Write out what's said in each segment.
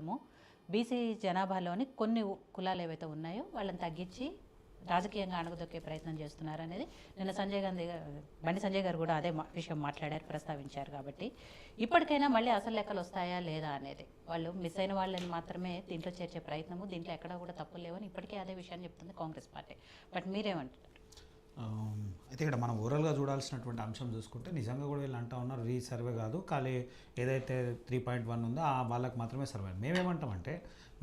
ప్రభుత్వము బీసీ జనాభాలోని కొన్ని కులాలు ఏవైతే ఉన్నాయో వాళ్ళని తగ్గించి రాజకీయంగా అణగదొక్కే ప్రయత్నం చేస్తున్నారు అనేది నిన్న బండి సంజయ్ గారు కూడా అదే విషయం మాట్లాడారు, ప్రస్తావించారు. కాబట్టి ఇప్పటికైనా మళ్ళీ అసలు లెక్కలు వస్తాయా లేదా అనేది, వాళ్ళు మిస్ అయిన వాళ్ళని మాత్రమే దీంట్లో చేర్చే ప్రయత్నము, దీంట్లో ఎక్కడా కూడా తప్పులు లేవని ఇప్పటికే అదే విషయాన్ని చెప్తుంది కాంగ్రెస్ పార్టీ. బట్ మీరేమంటారు? అయితే ఇక్కడ మనం ఓవరాల్గా చూడాల్సినటువంటి అంశం చూసుకుంటే నిజంగా కూడా వీళ్ళు అంటూ ఉన్నారు రీసర్వే కాదు, ఖాళీ ఏదైతే 3.1 ఉందో వాళ్ళకి మాత్రమే సర్వే. మేమేమంటామంటే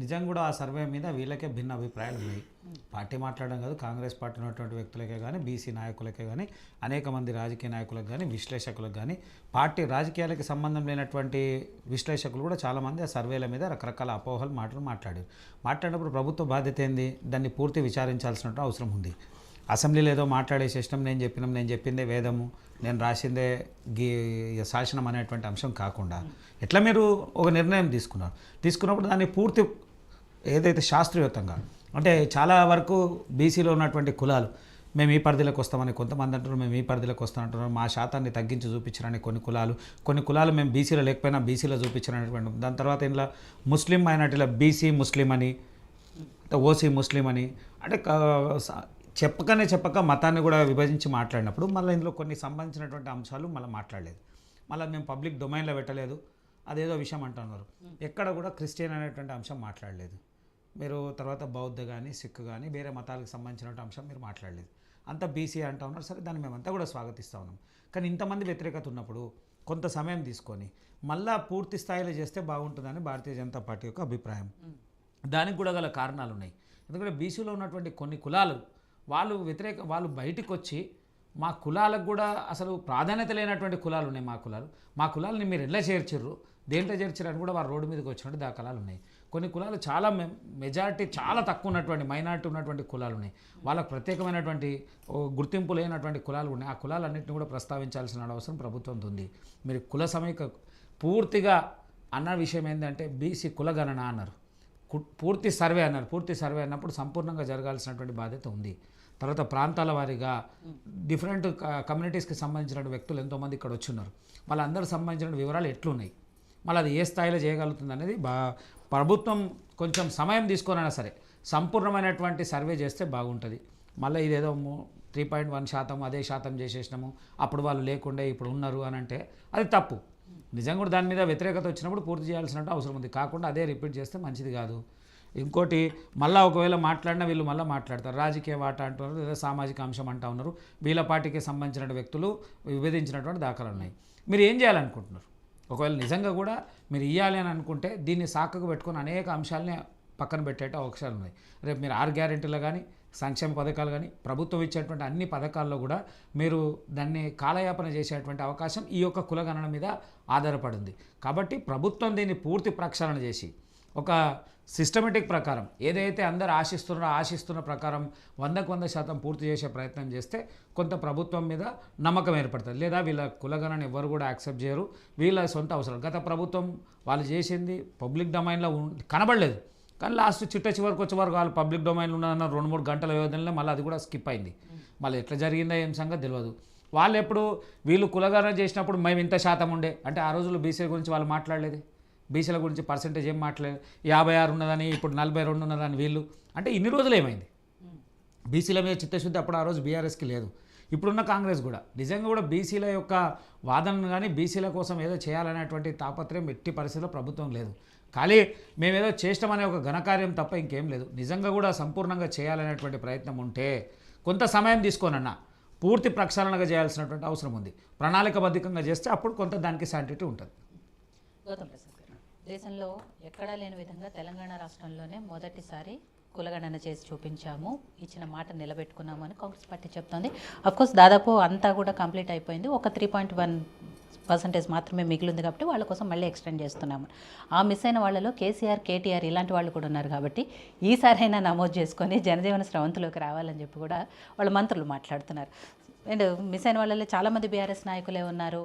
నిజంగా కూడా ఆ సర్వే మీద వీళ్ళకే భిన్న అభిప్రాయాలు ఉన్నాయి. పార్టీ మాట్లాడడం కాదు, కాంగ్రెస్ పార్టీ ఉన్నటువంటి వ్యక్తులకే కానీ, బీసీ నాయకులకే కానీ, అనేక మంది రాజకీయ నాయకులకు కానీ, విశ్లేషకులకు కానీ, పార్టీ రాజకీయాలకి సంబంధం లేనటువంటి విశ్లేషకులు కూడా చాలామంది ఆ సర్వేల మీద రకరకాల అపోహలు మాట్లాడినప్పుడు ప్రభుత్వ బాధ్యత ఏంది, దాన్ని పూర్తి విచారించాల్సిన అవసరం ఉంది. అసెంబ్లీలో ఏదో మాట్లాడేసేసినాం, నేను చెప్పిందే వేదము, నేను రాసిందే శాసనం అనేటువంటి అంశం కాకుండా ఎట్లా మీరు ఒక నిర్ణయం తీసుకున్నప్పుడు దాన్ని పూర్తి ఏదైతే శాస్త్రీయతంగా, అంటే చాలా వరకు బీసీలో ఉన్నటువంటి కులాలు మేము ఈ పరిధిలోకి వస్తామని కొంతమంది అంటారు, మేము ఈ పరిధిలోకి వస్తామంటున్నారు, మా శాతాన్ని తగ్గించి చూపించారని కొన్ని కులాలు మేము బీసీలో లేకపోయినా బీసీలో చూపించారనేటువంటి. దాని తర్వాత ఇలా ముస్లిం మైనార్టీలో బీసీ ముస్లిం అని, ఓసీ ముస్లిం అని, అంటే చెప్పక మతాన్ని కూడా విభజించి మాట్లాడినప్పుడు మళ్ళీ ఇందులో కొన్ని సంబంధించినటువంటి అంశాలు మళ్ళీ మాట్లాడలేదు, మళ్ళీ మేము పబ్లిక్ డొమైన్లో పెట్టలేదు, అదేదో విషయం అంటున్నారు. ఎక్కడ కూడా క్రిస్టియన్ అనేటువంటి అంశం మాట్లాడలేదు మీరు. తర్వాత బౌద్ధ కానీ, సిక్ కానీ, వేరే మతాలకు సంబంధించినటువంటి అంశం మీరు మాట్లాడలేదు. అంతా బీసీ అంటూ ఉన్నారు. సరే, దాన్ని మేమంతా కూడా స్వాగతిస్తూ ఉన్నాం. కానీ ఇంతమంది వ్యతిరేకత ఉన్నప్పుడు కొంత సమయం తీసుకొని మళ్ళా పూర్తి స్థాయిలో చేస్తే బాగుంటుందని భారతీయ జనతా పార్టీ యొక్క అభిప్రాయం. దానికి కూడా గల కారణాలు ఉన్నాయి. ఎందుకంటే బీసీలో ఉన్నటువంటి కొన్ని కులాలు వాళ్ళు బయటికి వచ్చి మా కులాలకు కూడా అసలు ప్రాధాన్యత లేనటువంటి కులాలు ఉన్నాయి. మా కులాలని మీరు ఎలా చేర్చిర్రు, దేంట్లో చేర్చారు అని కూడా వారు రోడ్డు మీదకి వచ్చినట్టు దాఖలాలు ఉన్నాయి. కొన్ని కులాలు చాలా మెజారిటీ చాలా తక్కువ ఉన్నటువంటి మైనారిటీ ఉన్నటువంటి కులాలు ఉన్నాయి. వాళ్ళకు ప్రత్యేకమైనటువంటి గుర్తింపు లేనటువంటి కులాలు ఉన్నాయి. ఆ కులాలన్నింటినీ కూడా ప్రస్తావించాల్సిన అవసరం ప్రభుత్వంతో ఉంది. మీరు కుల సమీక పూర్తిగా అన్న విషయం ఏంటంటే బీసీ కులగణన అన్నారు, పూర్తి సర్వే అన్నారు. పూర్తి సర్వే అన్నప్పుడు సంపూర్ణంగా జరగాల్సినటువంటి బాధ్యత ఉంది. తర్వాత ప్రాంతాల వారీగా డిఫరెంట్ కమ్యూనిటీస్కి సంబంధించిన వ్యక్తులు ఎంతోమంది ఇక్కడ వచ్చున్నారు. వాళ్ళందరూ సంబంధించిన వివరాలు ఎట్లున్నాయి, మళ్ళీ అది ఏ స్థాయిలో చేయగలుగుతుంది అనేది ప్రభుత్వం కొంచెం సమయం తీసుకొనైనా సరే సంపూర్ణమైనటువంటి సర్వే చేస్తే బాగుంటుంది. మళ్ళీ ఇదేదో 3.1% అదే శాతం చేసేసినాము, అప్పుడు వాళ్ళు లేకుండే ఇప్పుడు ఉన్నారు అని అంటే అది తప్పు. నిజంగా కూడా దాని మీద వ్యతిరేకత వచ్చినప్పుడు పూర్తి చేయాల్సిన అవసరం ఉంది. కాకుండా అదే రిపీట్ చేస్తే మంచిది కాదు. ఇంకోటి మళ్ళీ ఒకవేళ మాట్లాడినా వీళ్ళు మళ్ళీ మాట్లాడతారు, రాజకీయ వాటా అంటున్నారు, లేదా సామాజిక అంశం అంటూ ఉన్నారు. వీళ్ళ పార్టీకి సంబంధించిన వ్యక్తులు విభేదించినటువంటి దాఖలాలు ఉన్నాయి. మీరు ఏం చేయాలనుకుంటున్నారు? ఒకవేళ నిజంగా కూడా మీరు ఇవ్వాలి అని అనుకుంటే దీన్ని సాకుకు పెట్టుకుని అనేక అంశాలని పక్కన పెట్టేట అవకాశాలు ఉన్నాయి. రేపు మీరు 6 గ్యారెంటీలు కానీ, సంక్షేమ పథకాలు కానీ, ప్రభుత్వం ఇచ్చేటువంటి అన్ని పథకాల్లో కూడా మీరు దాన్ని కాలయాపన చేసేటువంటి అవకాశం ఈ యొక్క కులగణన మీద ఆధారపడింది. కాబట్టి ప్రభుత్వం దీన్ని పూర్తి ప్రక్షాళన చేసి ఒక సిస్టమేటిక్ ప్రకారం ఏదైతే అందరూ ఆశిస్తున్న ప్రకారం 100% పూర్తి చేసే ప్రయత్నం చేస్తే కొంత ప్రభుత్వం మీద నమ్మకం ఏర్పడుతుంది. లేదా వీళ్ళ కులగణన ఎవరు కూడా యాక్సెప్ట్ చేయరు, వీళ్ళ సొంత అవసరం. గత ప్రభుత్వం వాళ్ళు చేసింది పబ్లిక్ డొమైన్లో కనబడలేదు, కానీ లాస్ట్ చివరికి వచ్చే వరకు వాళ్ళు పబ్లిక్ డొమైన్లో ఉన్న 2-3 గంటల వ్యవధిలో మళ్ళీ అది కూడా స్కిప్ అయింది. మళ్ళీ ఎట్లా జరిగిందో ఏం సంగతి తెలియదు. వాళ్ళు ఎప్పుడు వీళ్ళు కులగణన చేసినప్పుడు మేము ఇంత శాతం ఉండే అంటే ఆ రోజుల్లో బీసీ గురించి వాళ్ళు మాట్లాడలేదు, బీసీల గురించి పర్సెంటేజ్ ఏం మాట్లాడలేదు. 56 ఉన్నదని ఇప్పుడు 42 ఉన్నదని వీళ్ళు అంటే ఇన్ని రోజులు ఏమైంది? బీసీల మీద చిత్తశుద్ధి అప్పుడు ఆ రోజు బీఆర్ఎస్కి లేదు, ఇప్పుడున్న కాంగ్రెస్ కూడా. నిజంగా కూడా బీసీల యొక్క వాదనను కానీ బీసీల కోసం ఏదో చేయాలనేటువంటి తాపత్రయం ఎట్టి పరిస్థితిలో ప్రభుత్వం లేదు. ఖాళీ మేమేదో చేస్తామనే ఒక ఘనకార్యం తప్ప ఇంకేం లేదు. నిజంగా కూడా సంపూర్ణంగా చేయాలనేటువంటి ప్రయత్నం ఉంటే కొంత సమయం తీసుకోనన్నా పూర్తి ప్రక్షాళనగా చేయాల్సినటువంటి అవసరం ఉంది. ప్రణాళికబద్ధంగా చేస్తే అప్పుడు కొంత దానికి శాంటిటీ ఉంటుంది. గౌతమ్ ప్రసాద్ గారు, దేశంలో ఎక్కడా లేని విధంగా తెలంగాణ రాష్ట్రంలోనే మొదటిసారి కులగణన చేసి చూపించాము, ఇచ్చిన మాట నిలబెట్టుకున్నాము అని కాంగ్రెస్ పార్టీ చెప్తోంది. అఫ్కోర్స్ దాదాపు అంతా కూడా కంప్లీట్ అయిపోయింది, ఒక 3.1% మాత్రమే మిగిలింది. కాబట్టి వాళ్ళ కోసం మళ్ళీ ఎక్స్టెండ్ చేస్తున్నాము. ఆ మిస్ అయిన వాళ్ళలో కేసీఆర్, కేటీఆర్ ఇలాంటి వాళ్ళు కూడా ఉన్నారు. కాబట్టి ఈసారైనా నమోదు చేసుకొని జనజీవన స్రవంతిలోకి రావాలని చెప్పి కూడా వాళ్ళ మంత్రులు మాట్లాడుతున్నారు. అండ్ మిస్ అయిన వాళ్ళలో చాలామంది బీఆర్ఎస్ నాయకులే ఉన్నారు.